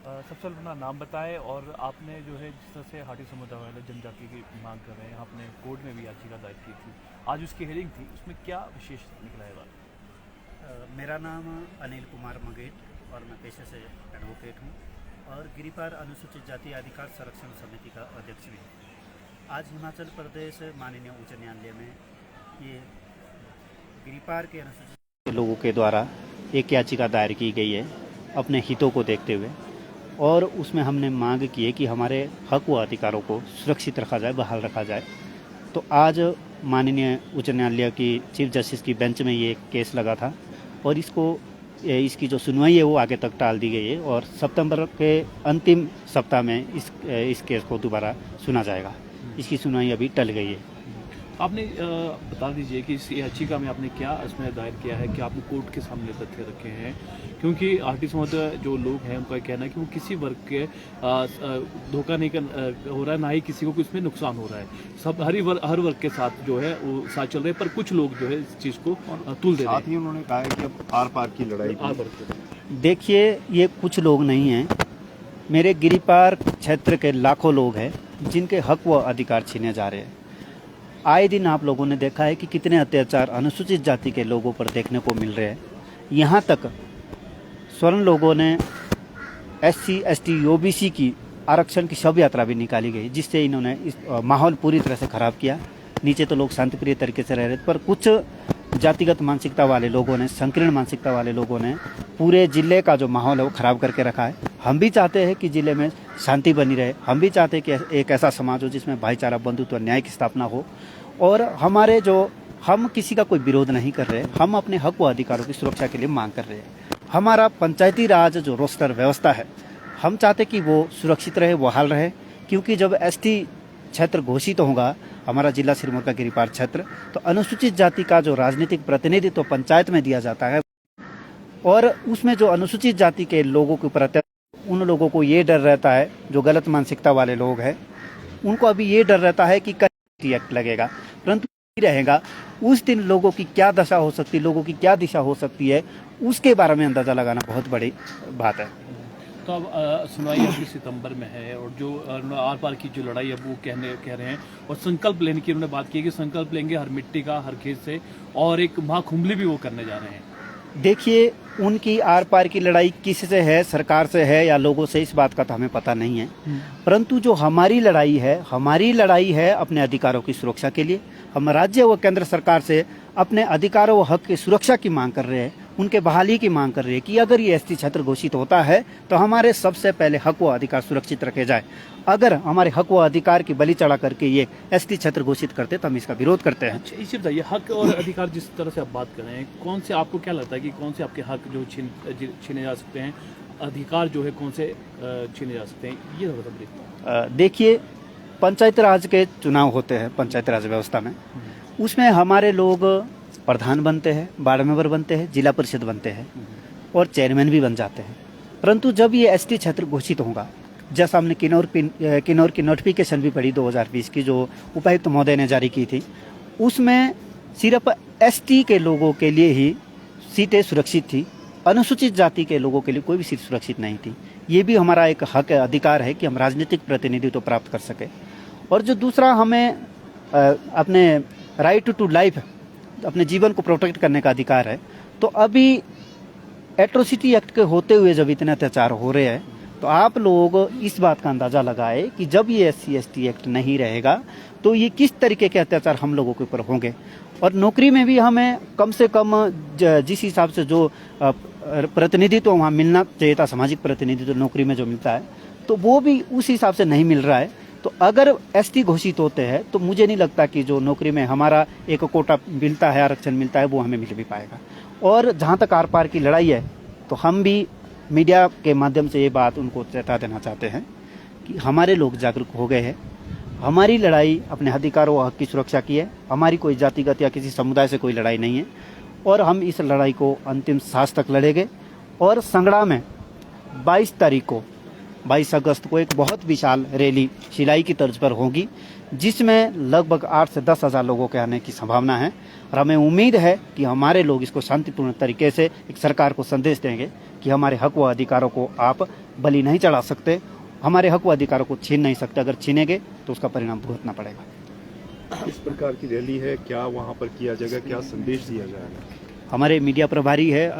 सबसे पहले अपना नाम बताएं और आपने जो है जिस तरह से हाटी समुदाय वाले जनजाति की मांग कर रहे हैं, आपने कोर्ट में भी याचिका दायर की थी, आज उसकी हेयरिंग थी, उसमें क्या विशेष निकला है बात? मेरा नाम अनिल कुमार मंगेट और मैं पेशे से एडवोकेट हूँ और गिरिपार अनुसूचित जाति अधिकार संरक्षण समिति का अध्यक्ष भी हूँ। आज हिमाचल प्रदेश माननीय उच्च न्यायालय में ये गिरिपार के अनुसूचित लोगों के द्वारा एक याचिका दायर की गई है अपने हितों को देखते हुए, और उसमें हमने मांग की है कि हमारे हक व अधिकारों को सुरक्षित रखा जाए, बहाल रखा जाए। तो आज माननीय उच्च न्यायालय की चीफ जस्टिस की बेंच में ये केस लगा था और इसकी जो सुनवाई है वो आगे तक टाल दी गई है और सितंबर के अंतिम सप्ताह में इस केस को दोबारा सुना जाएगा। इसकी सुनवाई अभी टल गई है। आपने बता दीजिए कि इस याचिका में आपने क्या इसमें दायर किया है कि आपने कोर्ट के सामने तथ्य रखे हैं, क्योंकि आर्टिस्ट समुदाय जो लोग हैं उनका कहना है कि वो किसी वर्ग के धोखा नहीं हो रहा है, ना ही किसी को इसमें नुकसान हो रहा है। सब हर वर्ग के साथ जो है वो साथ चल रहे हैं, पर कुछ लोग जो है इस चीज़ को तुल दे रहे हैं। साथ ही उन्होंने कहा है कि अब आर पार की लड़ाई देखिए, ये कुछ लोग नहीं हैं, मेरे गिरिपार क्षेत्र के लाखों लोग हैं जिनके हक व अधिकार छीने जा रहे हैं। आए दिन आप लोगों ने देखा है कि कितने अत्याचार अनुसूचित जाति के लोगों पर देखने को मिल रहे हैं। यहाँ तक स्वर्ण लोगों ने SC, ST, OBC की आरक्षण की शव यात्रा भी निकाली गई, जिससे इन्होंने इस माहौल पूरी तरह से खराब किया। नीचे तो लोग शांतिप्रिय तरीके से रह रहे थे, पर कुछ जातिगत मानसिकता वाले लोगों ने, संकीर्ण मानसिकता वाले लोगों ने पूरे जिले का जो माहौल है वो खराब करके रखा है। हम भी चाहते हैं कि जिले में शांति बनी रहे, हम भी चाहते हैं कि एक ऐसा समाज हो जिसमें भाईचारा, बंधुत्व, न्याय की स्थापना हो। और हम किसी का कोई विरोध नहीं कर रहे, हम अपने हक व अधिकारों की सुरक्षा के लिए मांग कर रहे हैं। हमारा पंचायती राज जो रोस्टर व्यवस्था है, हम चाहते कि वो सुरक्षित रहे, बहाल रहे, क्योंकि जब ST क्षेत्र घोषित होगा, हमारा जिला सिरमौर का गिरिपार क्षेत्र, तो अनुसूचित जाति का जो राजनीतिक प्रतिनिधित्व तो पंचायत में दिया जाता है और उसमें जो अनुसूचित जाति के लोगों के प्रति उन लोगों को ये डर रहता है, जो गलत मानसिकता वाले लोग हैं उनको अभी ये डर रहता है कि कहीं एक्ट लगेगा, परंतु रहेगा उस दिन लोगों की क्या दशा हो सकती है, लोगों की क्या दिशा हो सकती है, उसके बारे में अंदाजा लगाना बहुत बड़ी बात है। तो अब सुनवाई अभी सितंबर में है और जो आर पार की जो लड़ाई है वो कह रहे हैं और संकल्प लेने की उन्होंने बात की कि संकल्प लेंगे हर मिट्टी का, हर खेत से, और एक महाकुंभली भी वो करने जा रहे हैं। देखिए, उनकी आर पार की लड़ाई किससे है, सरकार से है या लोगों से, इस बात का तो हमें पता नहीं है। परंतु जो हमारी लड़ाई है अपने अधिकारों की सुरक्षा के लिए। हम राज्य व केंद्र सरकार से अपने अधिकारों व हक की सुरक्षा की मांग कर रहे हैं, उनके बहाली की मांग कर रहे हैं कि अगर ये ST क्षेत्र घोषित होता है तो हमारे सबसे पहले हक व अधिकार सुरक्षित रखे जाए। अगर हमारे हक व अधिकार की बलि चढ़ा करके ये ST क्षेत्र घोषित करते तो हम इसका विरोध करते हैं। अच्छा, इसे बताइए, हक और अधिकार जिस तरह से आप बात कर रहे हैं, कौन से आपको क्या लगता है कि कौन से आपके हक जो छीने जा सकते हैं, अधिकार जो है कौन से छीने जा सकते हैं, ये थोड़ा देखिए, पंचायत राज के चुनाव होते हैं पंचायत राज व्यवस्था में, उसमें हमारे लोग प्रधान बनते हैं, वार्ड मेंबर बनते हैं, जिला परिषद बनते हैं और चेयरमैन भी बन जाते हैं। परंतु जब ये ST क्षेत्र घोषित होगा, जैसा हमने किन्नौर की नोटिफिकेशन भी पढ़ी 2020 की, जो उपायुक्त महोदय ने जारी की थी, उसमें सिर्फ ST के लोगों के लिए ही सीटें सुरक्षित थी, अनुसूचित जाति के लोगों के लिए कोई भी सीट सुरक्षित नहीं थी। ये भी हमारा एक हक अधिकार है कि हम राजनीतिक प्रतिनिधित्व प्राप्त कर सके। और जो दूसरा, हमें अपने राइट टू लाइफ, अपने जीवन को प्रोटेक्ट करने का अधिकार है। तो अभी एट्रोसिटी एक्ट के होते हुए जब इतने अत्याचार हो रहे हैं, तो आप लोग इस बात का अंदाजा लगाए कि जब ये SC ST एक्ट नहीं रहेगा तो ये किस तरीके के अत्याचार हम लोगों के ऊपर होंगे। और नौकरी में भी हमें कम से कम जिस हिसाब से जो प्रतिनिधित्व वहाँ मिलना चाहिए था, सामाजिक प्रतिनिधित्व नौकरी में जो मिलता है, तो वो भी उस हिसाब से नहीं मिल रहा है। तो अगर ST घोषित होते हैं तो मुझे नहीं लगता कि जो नौकरी में हमारा एक कोटा मिलता है, आरक्षण मिलता है, वो हमें मिल भी पाएगा। और जहाँ तक आर पार की लड़ाई है, तो हम भी मीडिया के माध्यम से ये बात उनको चेता देना चाहते हैं कि हमारे लोग जागरूक हो गए हैं। हमारी लड़ाई अपने अधिकारों व हक की सुरक्षा की है, हमारी कोई जातिगत या किसी समुदाय से कोई लड़ाई नहीं है, और हम इस लड़ाई को अंतिम सांस तक लड़ेंगे। और संगड़ा में 22 अगस्त को एक बहुत विशाल रैली शिलाई की तर्ज पर होगी, जिसमें लगभग 8 से 10 हज़ार लोगों के आने की संभावना है। और हमें उम्मीद है कि हमारे लोग इसको शांतिपूर्ण तरीके से एक सरकार को संदेश देंगे कि हमारे हक व अधिकारों को आप बलि नहीं चढ़ा सकते, हमारे हक व अधिकारों को छीन नहीं सकते। अगर छीनेंगे तो उसका परिणाम भुगतना पड़ेगा। किस प्रकार की रैली है, क्या वहाँ पर किया जाएगा, क्या संदेश दिया जाएगा? हमारे मीडिया प्रभारी है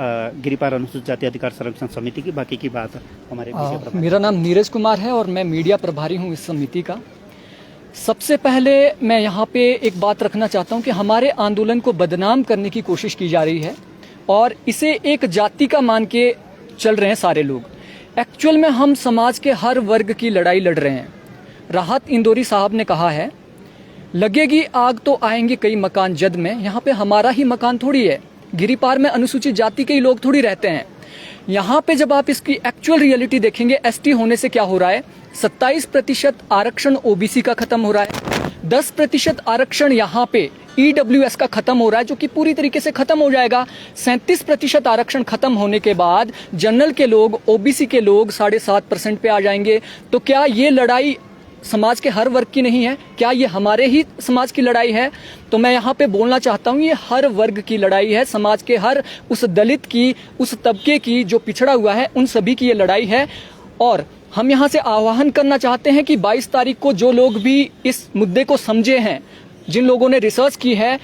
गिरिपार अनुसूचित जाति अधिकार संरक्षण समिति की, बाकी की बात हमारे मीडिया प्रभारी। मेरा नाम नीरज कुमार है और मैं मीडिया प्रभारी हूँ इस समिति का। सबसे पहले मैं यहाँ पे एक बात रखना चाहता हूँ कि हमारे आंदोलन को बदनाम करने की कोशिश की जा रही है और इसे एक जाति का मान के चल रहे हैं सारे लोग। एक्चुअल में हम समाज के हर वर्ग की लड़ाई लड़ रहे हैं। राहत इंदौरी साहब ने कहा है, लगेगी आग तो आएंगे कई मकान जद में। यहाँ पे हमारा ही मकान थोड़ी है, गिरिपार में अनुसूचित जाति के ही लोग थोड़ी रहते हैं। यहाँ पे जब आप इसकी एक्चुअल रियलिटी देखेंगे, एसटी होने से क्या हो रहा है, 27% आरक्षण ओबीसी का खत्म हो रहा है, 10% आरक्षण यहाँ पे ईडब्ल्यूएस का खत्म हो रहा है, जो कि पूरी तरीके से खत्म हो जाएगा। 37% आरक्षण खत्म होने के बाद जनरल के लोग, ओबीसी के लोग 7.5% पे आ जाएंगे। तो क्या ये लड़ाई समाज के हर वर्ग की नहीं है? क्या ये हमारे ही समाज की लड़ाई है? तो मैं यहाँ पे बोलना चाहता हूँ, ये हर वर्ग की लड़ाई है, समाज के हर उस दलित की, उस तबके की जो पिछड़ा हुआ है, उन सभी की ये लड़ाई है। और हम यहाँ से आह्वान करना चाहते हैं कि 22 तारीख को जो लोग भी इस मुद्दे को समझे हैं, जिन लोगों ने रिसर्च की है,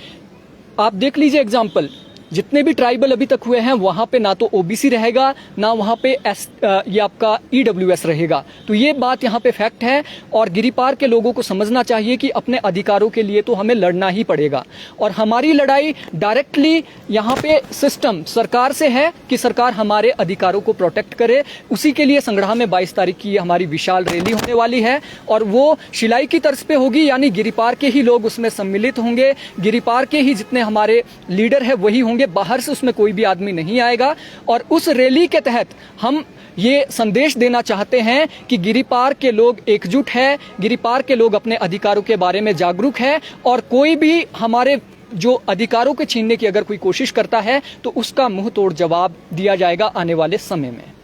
आप देख लीजिए एग्जाम्पल, जितने भी ट्राइबल अभी तक हुए हैं वहां पे ना तो ओबीसी रहेगा, ना वहां पे ये आपका ईडब्ल्यूएस रहेगा। तो ये बात यहाँ पे फैक्ट है और गिरिपार के लोगों को समझना चाहिए कि अपने अधिकारों के लिए तो हमें लड़ना ही पड़ेगा। और हमारी लड़ाई डायरेक्टली यहाँ पे सिस्टम सरकार से है कि सरकार हमारे अधिकारों को प्रोटेक्ट करे। उसी के लिए संगड़ा में 22 तारीख की हमारी विशाल रैली होने वाली है और वो शिलाई की तर्ज पे होगी, यानी गिरिपार के ही लोग उसमें सम्मिलित होंगे, गिरिपार के ही जितने हमारे लीडर है वही होंगे, बाहर से उसमें कोई भी आदमी नहीं आएगा। और उस रैली के तहत हम ये संदेश देना चाहते हैं कि गिरिपार के लोग एकजुट है, गिरिपार के लोग अपने अधिकारों के बारे में जागरूक है और कोई भी हमारे जो अधिकारों के छीनने की अगर कोई कोशिश करता है तो उसका मुंह तोड़ जवाब दिया जाएगा आने वाले समय में।